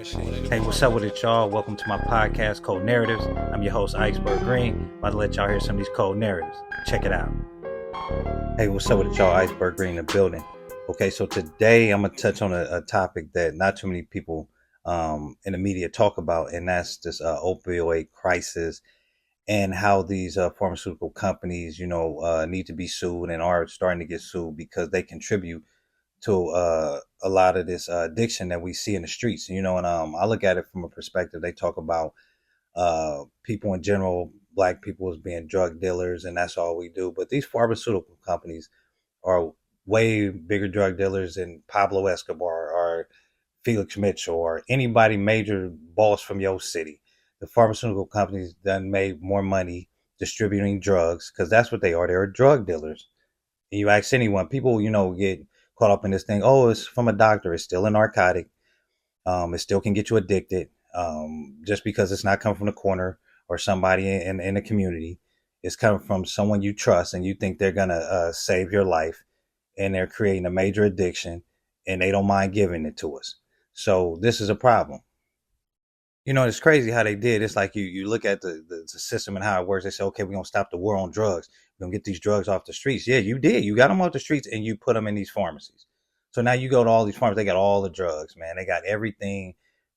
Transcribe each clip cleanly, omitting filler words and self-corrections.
Hey, what's up with it, y'all? Welcome to my podcast, Cold Narratives. I'm your host, Iceberg Green. About to let y'all hear some of these cold narratives. Check it out. Hey, what's up with it, y'all? Iceberg Green in the building. Okay, so today I'm going to touch on a topic that not too many people in the media talk about, and that's this opioid crisis and how these pharmaceutical companies, need to be sued and are starting to get sued because they contribute to a lot of this addiction that we see in the streets, and I look at it from a perspective. They talk about people in general, black people as being drug dealers, and that's all we do. But these pharmaceutical companies are way bigger drug dealers than Pablo Escobar or Felix Mitchell or anybody major boss from your city. The pharmaceutical companies done made more money distributing drugs because that's what they are. They're drug dealers. And you ask anyone, people, get caught up in this thing. Oh, it's from a doctor. It's still a narcotic. It still can get you addicted. Just because it's not coming from the corner or somebody in the community, it's coming from someone you trust and you think they're gonna save your life, and they're creating a major addiction, and they don't mind giving it to us. So this is a problem. It's crazy how they did. It's like you look at the system and how it works. They say, okay, we're going to stop the war on drugs. We're going to get these drugs off the streets. Yeah, you did. You got them off the streets and you put them in these pharmacies. So now you go to all these pharmacies. They got all the drugs, man. They got everything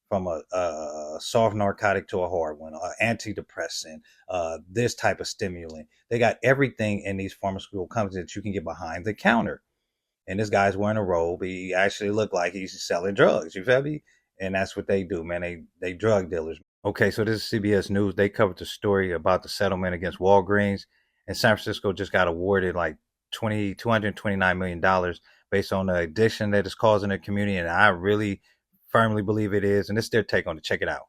from a soft narcotic to a hard one, antidepressant, this type of stimulant. They got everything in these pharmaceutical companies that you can get behind the counter. And this guy's wearing a robe. He actually looked like he's selling drugs. You feel me? And that's what they do, man. They drug dealers. Okay, so this is CBS News. They covered the story about the settlement against Walgreens. And San Francisco just got awarded like $229 million based on the addiction that it's causing the community. And I really firmly believe it is. And this is their take on it. Check it out.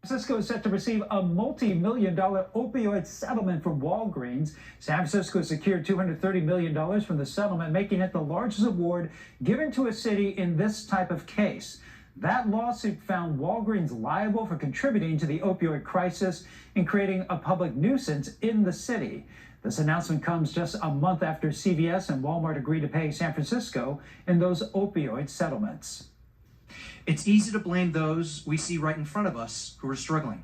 San Francisco is set to receive a multi-million-dollar opioid settlement from Walgreens. San Francisco secured $230 million from the settlement, making it the largest award given to a city in this type of case. That lawsuit found Walgreens liable for contributing to the opioid crisis and creating a public nuisance in the city. This announcement comes just a month after CVS and Walmart agreed to pay San Francisco in those opioid settlements. It's easy to blame those we see right in front of us who are struggling.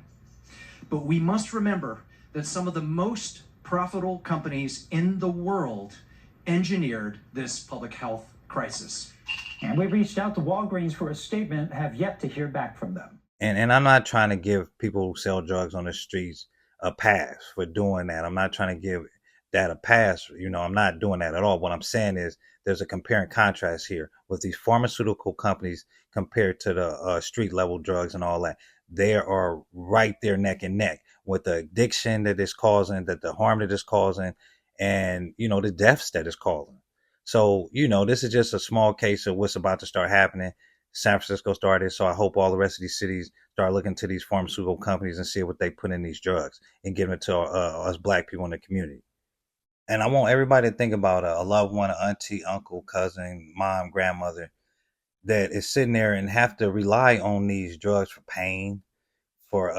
But we must remember that some of the most profitable companies in the world engineered this public health crisis. And we reached out to Walgreens for a statement, have yet to hear back from them. And I'm not trying to give people who sell drugs on the streets a pass for doing that. I'm not trying to give that a pass. I'm not doing that at all. What I'm saying is there's a compare and contrast here with these pharmaceutical companies compared to the street level drugs and all that. They are right there neck and neck with the addiction that it's causing, that the harm that it's causing, and, the deaths that it's causing. So, this is just a small case of what's about to start happening. San Francisco started, so I hope all the rest of these cities start looking to these pharmaceutical companies and see what they put in these drugs and give it to us black people in the community. And I want everybody to think about a loved one, an auntie, uncle, cousin, mom, grandmother that is sitting there and have to rely on these drugs for pain, for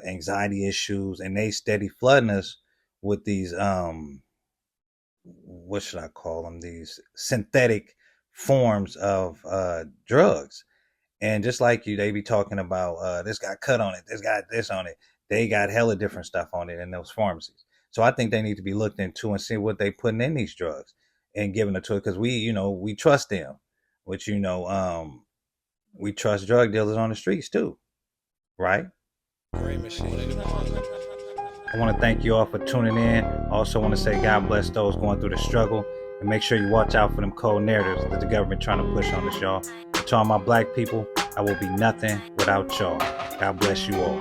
anxiety issues, and they steady flooding us with these what should I call them? These synthetic forms of drugs. And just like you, they be talking about this got cut on it, this got this on it. They got hella different stuff on it in those pharmacies. So I think they need to be looked into and see what they putting in these drugs and giving it to it, because we trust them, which we trust drug dealers on the streets too, right? I want to thank you all for tuning in. I also want to say God bless those going through the struggle, and make sure you watch out for them cold narratives that the government trying to push on us, y'all. To all my black people, I will be nothing without y'all. God bless you all.